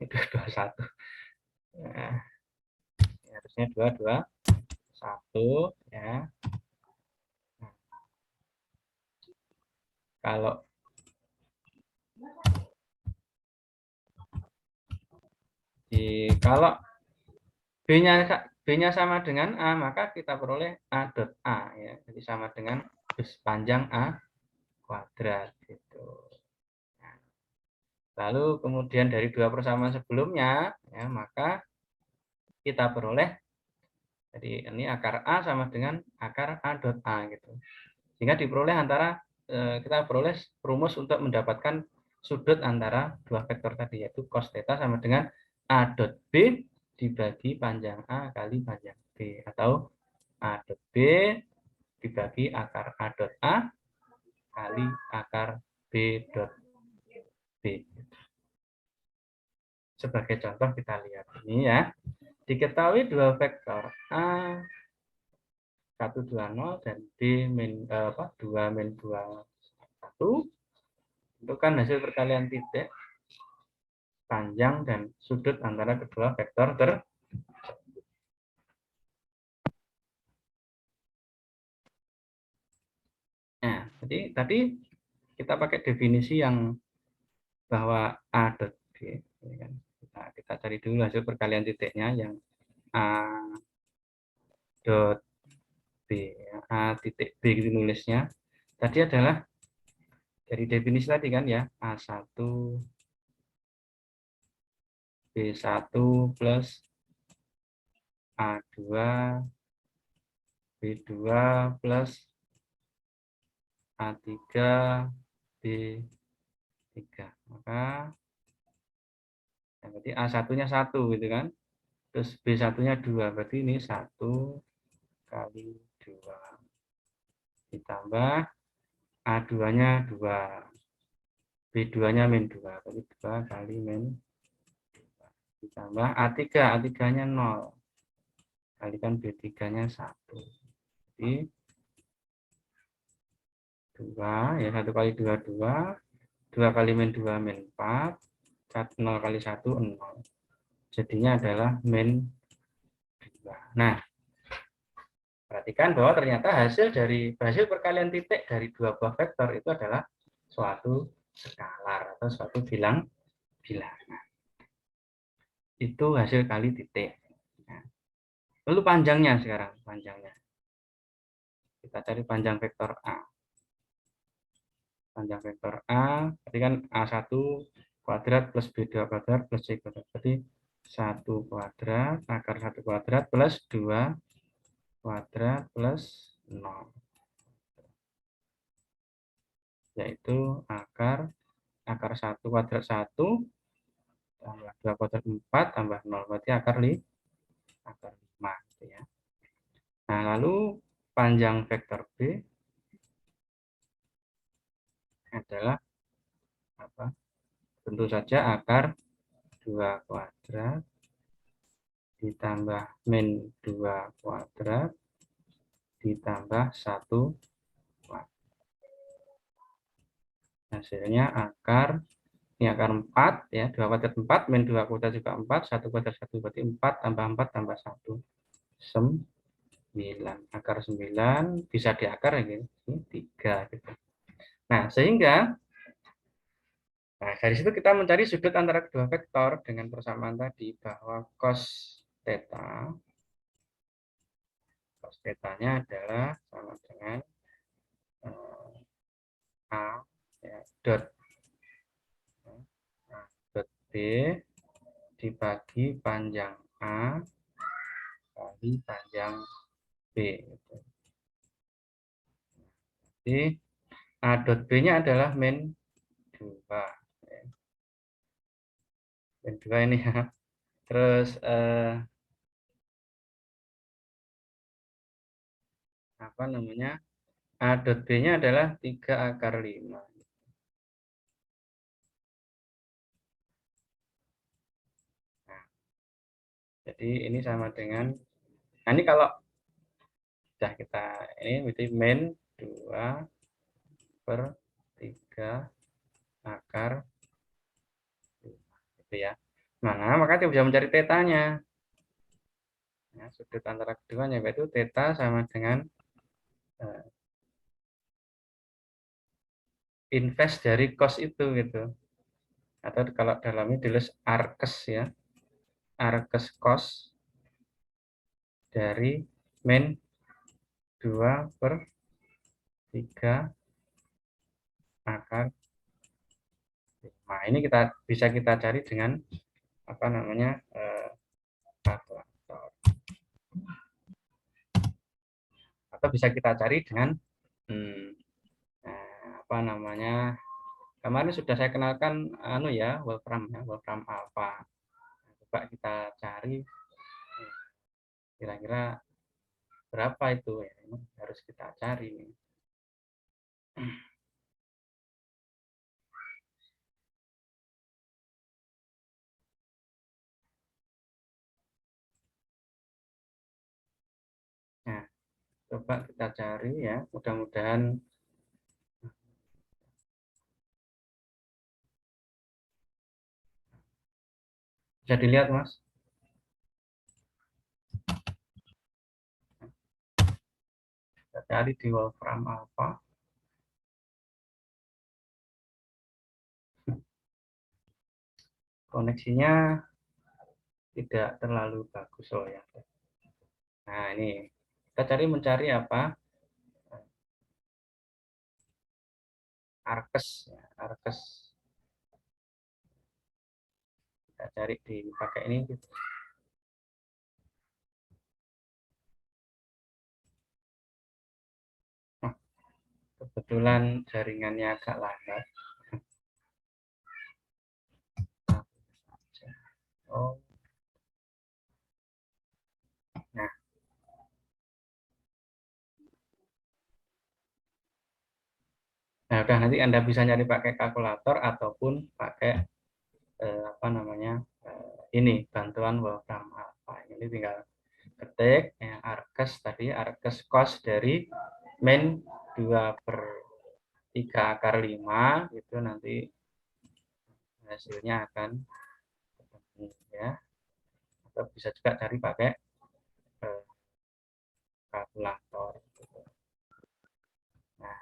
221. Nah, harusnya 221 ya. Nah, kalau B-nya sama dengan A, maka kita peroleh A dot A ya. Jadi sama dengan panjang A kuadrat gitu. Nah, lalu kemudian dari dua persamaan sebelumnya ya, maka kita peroleh jadi ini akar A sama dengan akar A dot A gitu. Sehingga diperoleh antara kita peroleh rumus untuk mendapatkan sudut antara dua vektor tadi yaitu cos θ sama dengan A dot B dibagi panjang A kali panjang B atau A dot B dibagi akar A dot A kali akar B dot B. Sebagai contoh kita lihat ini ya. Diketahui dua vektor A 120 dan B min 2 min 2 1 itu kan hasil perkalian titik, panjang, dan sudut antara kedua vektor Nah, jadi tadi kita pakai definisi yang bahwa A dot B, kita cari dulu hasil perkalian titiknya yang A dot B, A titik B gitu nulisnya. Tadi adalah dari definisi tadi kan ya, A1 B1 plus A2 B2 plus A3 B3. Maka berarti A1-nya 1 gitu kan. Terus B1-nya 2, berarti ini 1 kali 2 ditambah A2-nya 2, B2-nya min 2, berarti 2 kali min 2 ditambah A3-nya 0 kalikan B3-nya 1. Jadi 2 ya, 1 kali 2 2, 2 kali min 2 min 4, 0 kali 1 0. Jadinya adalah min 2. Nah, perhatikan bahwa ternyata hasil perkalian titik dari dua buah vektor itu adalah suatu skalar atau suatu bilangan. Itu hasil kali titik. Nah, lalu panjangnya sekarang, panjangnya. Kita cari panjang vektor A. Panjang vektor A, berarti kan A1 kuadrat plus B2 kuadrat plus C kuadrat. Berarti 1 kuadrat, akar 1 kuadrat plus 2 kuadrat plus 0. Yaitu akar 1 kuadrat 1 tambah 2 kuadrat 4 tambah 0. Berarti akar 5. Gitu ya. Nah, lalu panjang vektor B adalah apa? Tentu saja akar 2 kuadrat ditambah min 2 kuadrat ditambah 1 kuadrat. Hasilnya ini akar 4 ya, 2 kuadrat 4 min 2 kuadrat juga 4, 1 kuadrat 1 berarti 4 tambah 4 tambah 1 9. Akar 9 bisa diakar ya, ini 3 gitu. Nah, sehingga dari situ kita mencari sudut antara kedua vektor dengan persamaan tadi bahwa cos θ-nya adalah sama dengan A ya, dot B dibagi panjang A kali panjang B. Jadi A dot B-nya adalah min 2. Min 2 ini ya. Terus apa namanya? A dot B-nya adalah 3 akar 5. Nah, jadi ini sama dengan, nah ini kalau sudah kita, ini berarti min 2 per 3 akar 5. Gitu ya. Nah, maka kita bisa mencari θ-nya. Nah, sudut antara keduanya yaitu θ sama dengan inverse dari cos itu gitu. Atau kalau dalamnya ditulis arkes ya. Arkes cos dari min 2 per 3 akar 5. Nah, ini bisa kita cari dengan apa namanya kalkulator. Atau bisa kita cari dengan apa namanya, kemarin sudah saya kenalkan Wolfram alpha. Coba kita cari kira-kira berapa itu ya, harus kita cari nih. Nah, Coba kita cari ya, mudah-mudahan bisa dilihat, Mas. Kita cari di Wolfram Alpha. Koneksinya tidak terlalu bagus loh ya. Nah, ini kita mencari apa? Arkes, ya. Arkes. Kita cari di pakai ini. Oh, kebetulan jaringannya agak lambat. Oh, nah, nah udah nanti Anda bisa nyari pakai kalkulator ataupun pakai apa namanya ini bantuan Wolfram Alpha. Ini tinggal ketik ya, Arkes tadi, Arkes cos dari min 2/3 akar 5 itu nanti hasilnya akan ketemu ya. Atau bisa juga cari pakai kalkulator. Nah,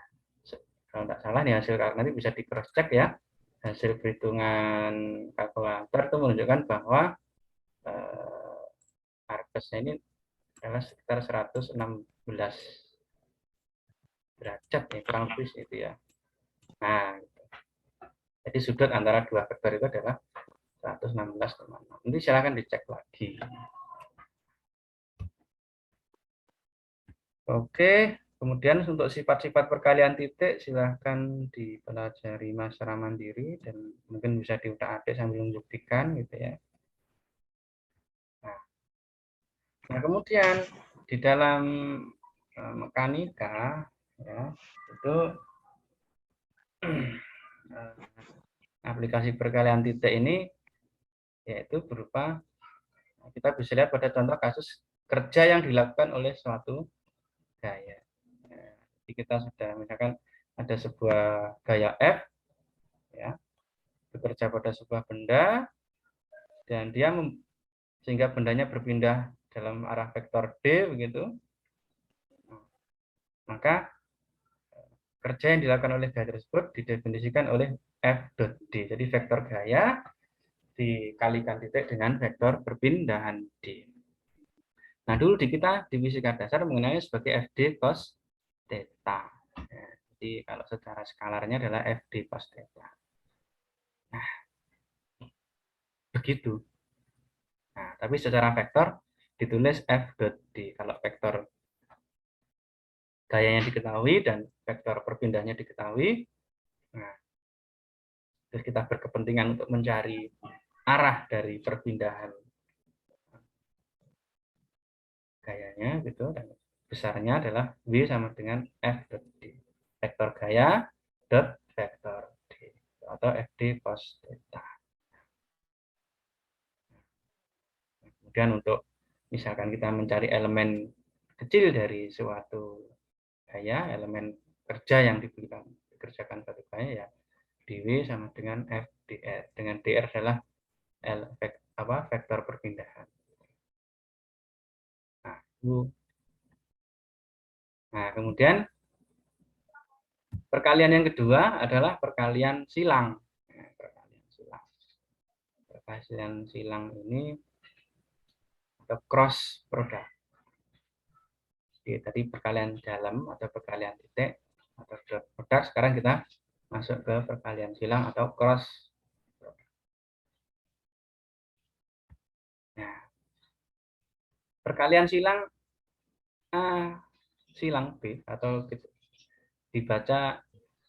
kalau tidak salah nih hasil nanti bisa di cross check ya. Hasil perhitungan kalkulator itu menunjukkan bahwa Arkesnya ini adalah sekitar 116 derajat ya, kurang lebih itu ya. Nah, jadi sudut antara dua vektor itu adalah 116,6. Nanti silakan dicek lagi. Oke, kemudian untuk sifat-sifat perkalian titik silahkan dipelajari secara mandiri dan mungkin bisa diutak-atik sambil membuktikan gitu ya. Nah, kemudian di dalam mekanika ya, itu aplikasi perkalian titik ini yaitu berupa kita bisa lihat pada contoh kasus kerja yang dilakukan oleh suatu gaya. Jadi kita sudah misalkan ada sebuah gaya F ya, bekerja pada sebuah benda dan dia sehingga bendanya berpindah dalam arah vektor D begitu. Maka kerja yang dilakukan oleh gaya tersebut didefinisikan oleh F dot D. Jadi vektor gaya dikalikan titik dengan vektor perpindahan D. Nah, dulu di kita di fisika dasar mengenai sebagai FD cos theta. Ya, jadi kalau secara skalarnya adalah FD cos theta. Nah, begitu. Nah, tapi secara vektor ditulis F dot D. Kalau vektor gayanya diketahui dan vektor perpindahnya diketahui, nah, terus kita berkepentingan untuk mencari arah dari perpindahan gayanya gitu, dan besarnya adalah V sama dengan F dot D. Vektor gaya dot vektor D atau FD cos theta. Kemudian untuk misalkan kita mencari elemen kecil dari suatu gaya, elemen kerja yang dikerjakan satu gaya ya dw sama dengan FDR. Dengan dr adalah vektor perpindahan. Nah, kemudian perkalian yang kedua adalah perkalian silang. Nah, perkalian silang ini atau cross product. Jadi tadi perkalian dalam atau perkalian titik atau dot product. Sekarang kita masuk ke perkalian silang atau cross product. Nah, perkalian silang A silang B atau dibaca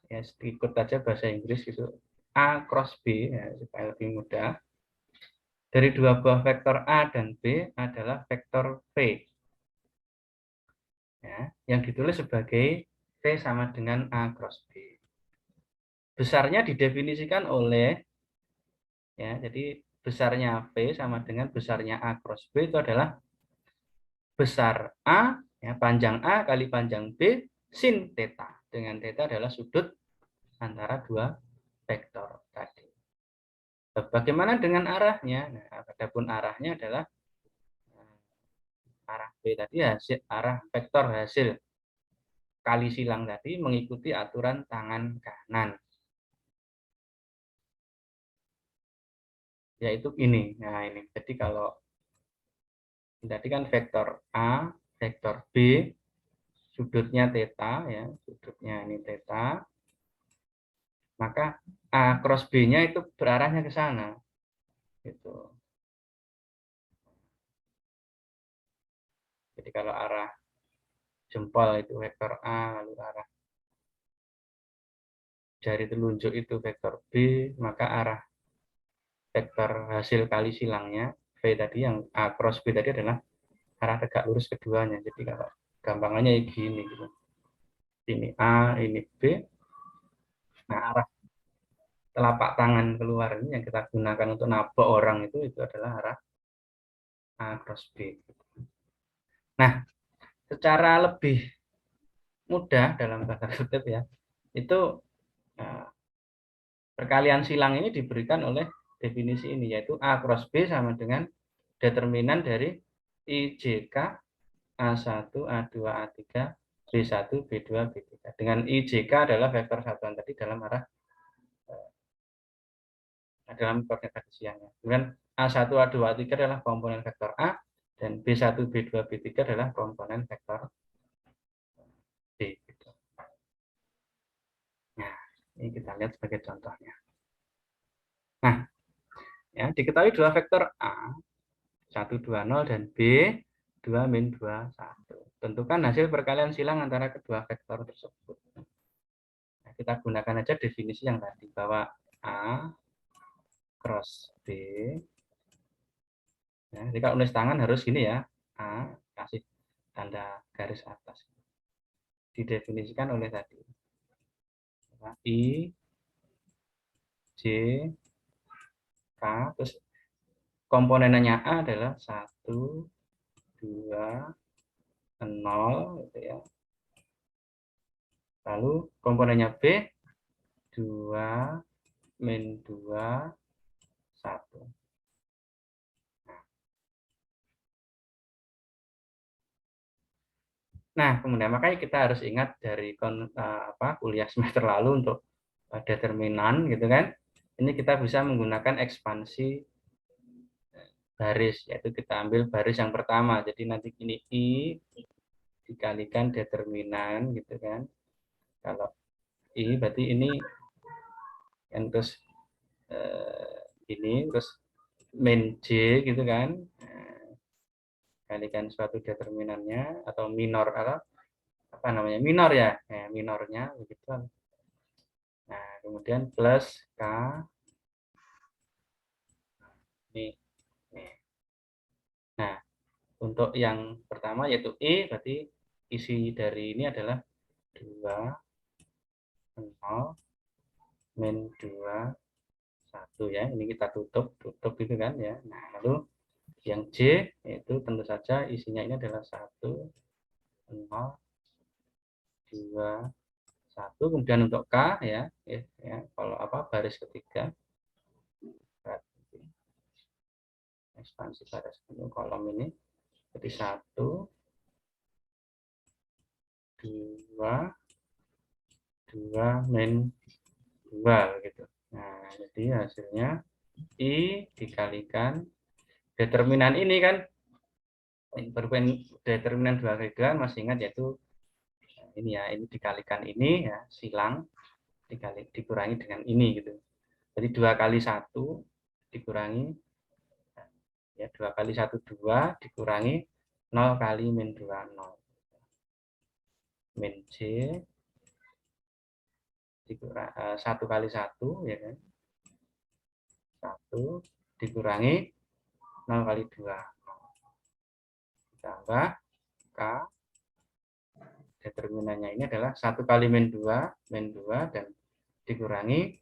ya ikut aja bahasa Inggris gitu A cross B ya, supaya lebih mudah. Dari dua buah vektor A dan B adalah vektor V ya, yang ditulis sebagai V sama dengan A cross B. Besarnya didefinisikan oleh ya, jadi besarnya V sama dengan besarnya A cross B itu adalah besar A Ya, panjang A kali panjang B sin theta. Dengan theta adalah sudut antara dua vektor tadi. Bagaimana dengan arahnya? Nah, adapun arahnya adalah arah B tadi hasil arah vektor hasil kali silang tadi mengikuti aturan tangan kanan. Yaitu ini. Nah, ini. Jadi kalau tadi kan vektor A, vektor B, sudutnya theta ya, sudutnya ini theta. Maka A cross B-nya itu berarahnya ke sana. Gitu. Jadi kalau arah jempol itu vektor A, lalu arah jari telunjuk itu vektor B, maka arah vektor hasil kali silangnya V tadi yang A cross B tadi adalah arah tegak lurus keduanya. Jadi kalau gampangannya gini gitu. Ini A, ini B. Nah, arah telapak tangan keluar ini yang kita gunakan untuk nabok orang itu adalah arah A cross B. Nah, secara lebih mudah dalam tanda kutip ya, itu perkalian silang ini diberikan oleh definisi ini, yaitu A cross B sama dengan determinan dari IJK A1, A2, A3, B1, B2, B3. Dengan IJK adalah vektor satuan tadi dalam arah dalam koordinat kartesiannya. Kemudian A1, A2, A3 adalah komponen vektor A dan B1, B2, B3 adalah komponen vektor B. Nah, ini kita lihat sebagai contohnya. Nah, ya, diketahui dua vektor A, 120 dan B, 2-21. Tentukan hasil perkalian silang antara kedua vektor tersebut. Nah, kita gunakan aja definisi yang tadi, bahwa A cross B. Ya, jadi kalau nulis tangan harus gini ya, A kasih tanda garis atas. Didefinisikan oleh tadi. I, J, K, terus komponennya A adalah 1, 2, 0, gitu ya. Lalu komponennya B, 2, min 2, 1. Nah, kemudian makanya kita harus ingat dari kuliah semester lalu untuk determinan, gitu kan. Ini kita bisa menggunakan ekspansi baris, yaitu kita ambil baris yang pertama. Jadi nanti ini I dikalikan determinan, gitu kan. Kalau I berarti ini yang terus ini terus min J, gitu kan. Kalikan suatu determinannya atau minor atau apa namanya, minor ya, minornya begitu. Nah, kemudian plus K ini. Nah, untuk yang pertama yaitu E, berarti isi dari ini adalah 2, 0, min 2, 1 ya. Ini kita tutup gitu kan ya. Nah, lalu yang J itu tentu saja isinya ini adalah 1, 0, 2, 1. Kemudian untuk K ya, kalau baris ketiga ekspansi pada satu kolom ini jadi 1, 2, 2 min 2 gitu. Nah, jadi hasilnya I dikalikan determinan ini kan, determinan 2 kali 2 masih ingat, yaitu ini ya, ini dikalikan ini ya, silang dikurangi dengan ini gitu. Jadi 2 kali 1 dikurangi ya, 2 kali 1 2 dikurangi 0 kali min 2 0. Min J dikurang 1 kali 1 ya kan. 1 dikurangi 0 kali 2 ditambah K, determinannya ini adalah 1 kali min 2 dan dikurangi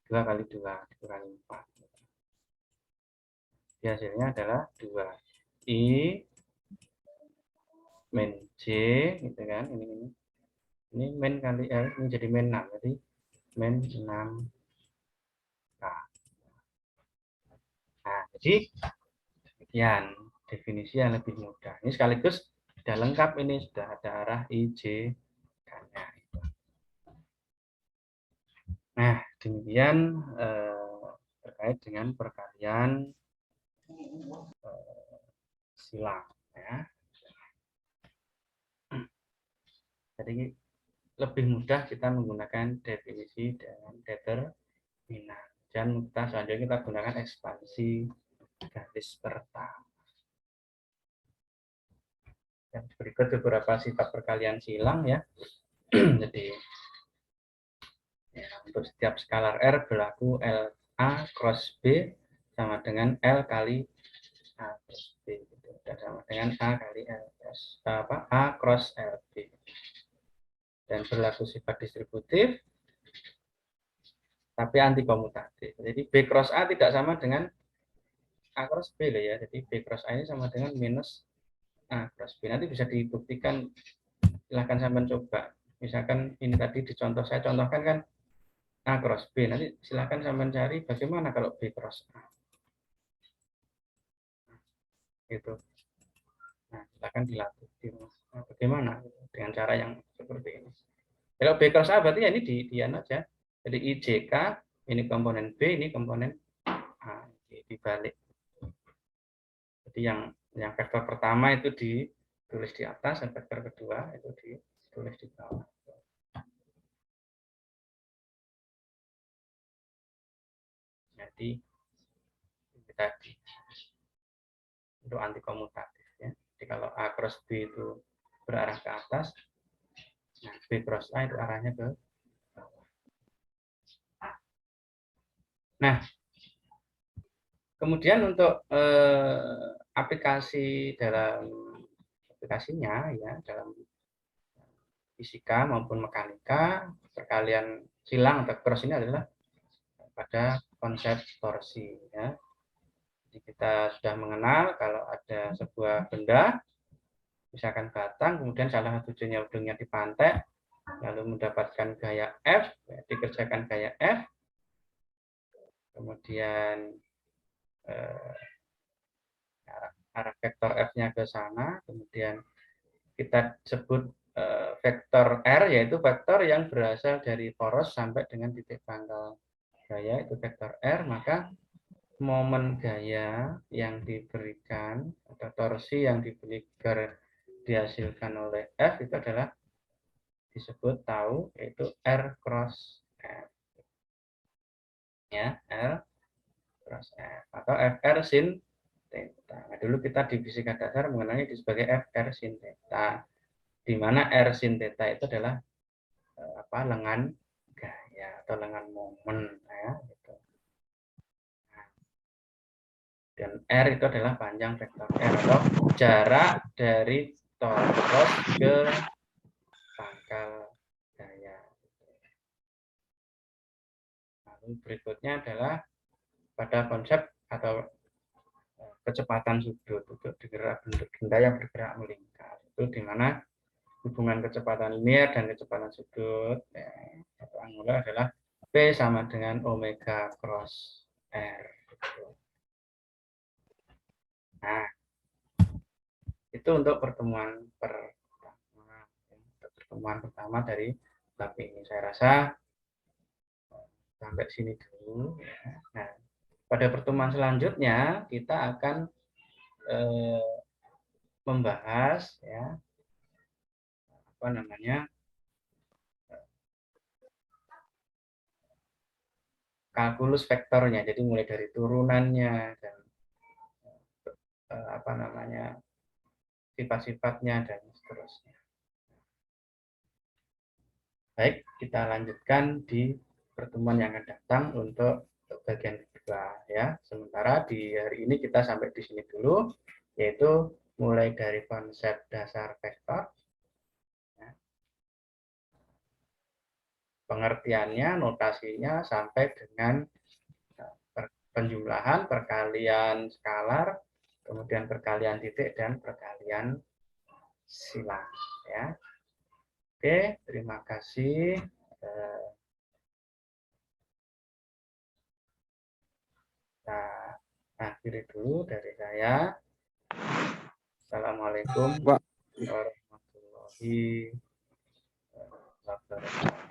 2 kali 2 dikurangi 4. Jadi hasilnya adalah 2. I min J, gitu kan, ini min kali L, ini jadi min 6, jadi min 6K. Nah, jadi sekian definisi yang lebih mudah. Ini sekaligus sudah lengkap, ini sudah ada arah IJ K-nya. Nah, demikian terkait dengan perkalian silang. Ya. Jadi lebih mudah kita menggunakan definisi dan determinan. Dan kita selanjutnya kita gunakan ekspansi garis pertama. Dan berikut beberapa sifat perkalian silang ya. Jadi ya, untuk setiap skalar R berlaku LA cross B sama dengan L kali A cross B. Gitu. Dan sama dengan A kali L cross A cross LB. Dan berlaku sifat distributif tapi anti komutatif. Jadi B cross A tidak sama dengan A cross B loh ya. Jadi B cross A ini sama dengan minus A cross B. Nanti bisa dibuktikan, silahkan sampai coba. Misalkan ini tadi di contoh saya contohkan kan A cross B. Nanti silahkan sampai cari bagaimana kalau B cross A. Gitu. Nah, silahkan dilatih. Nah, bagaimana dengan cara yang seperti ini. Kalau B cross A berarti ya ini di aja. Jadi IJK, ini komponen B, ini komponen A. Dibalik. Jadi yang vektor pertama itu ditulis di atas, dan vektor kedua itu ditulis di bawah. Jadi tadi untuk anti komutatif ya. Jadi kalau A cross B itu berarah ke atas, nah B cross A itu arahnya ke bawah. Nah, kemudian untuk aplikasi dalam aplikasinya ya dalam fisika maupun mekanika, perkalian silang atau cross ini adalah pada konsep torsi ya. Jadi kita sudah mengenal kalau ada sebuah benda, misalkan batang, kemudian salah satu ujungnya dipantek, lalu mendapatkan gaya F, ya, dikerjakan gaya F, kemudian arah vektor F-nya ke sana, kemudian kita sebut vektor R, yaitu vektor yang berasal dari poros sampai dengan titik pangkal gaya, itu vektor R, maka momen gaya yang diberikan atau torsi yang dihasilkan oleh F itu adalah disebut tau, yaitu R cross F. Ya, R cross F atau FR sin theta. Nah, dulu kita di fisika dasar mengenalnya sebagai FR sin theta, di mana R sin theta itu adalah lengan gaya atau lengan momen ya, gitu. Dan R itu adalah panjang vektor R atau jarak dari toros ke pangkal gaya. Lalu berikutnya adalah pada konsep atau kecepatan sudut untuk benda yang bergerak melingkar. Itu di mana hubungan kecepatan linear dan kecepatan sudut ya, atau angular adalah P sama dengan omega cross R. Nah, itu untuk pertemuan pertama dari bab ini. Saya rasa sampai sini dulu. Ya. Nah, pada pertemuan selanjutnya kita akan membahas ya apa namanya kalkulus vektornya. Jadi mulai dari turunannya dan apa namanya sifat-sifatnya dan seterusnya. Baik, kita lanjutkan di pertemuan yang akan datang untuk bagian kedua ya. Sementara di hari ini kita sampai di sini dulu, yaitu mulai dari konsep dasar vektor, ya, pengertiannya, notasinya, sampai dengan penjumlahan, perkalian skalar, kemudian perkalian titik, dan perkalian sila ya. Oke, terima kasih. Kita akhiri dulu dari saya. Assalamualaikum warahmatullahi wabarakatuh.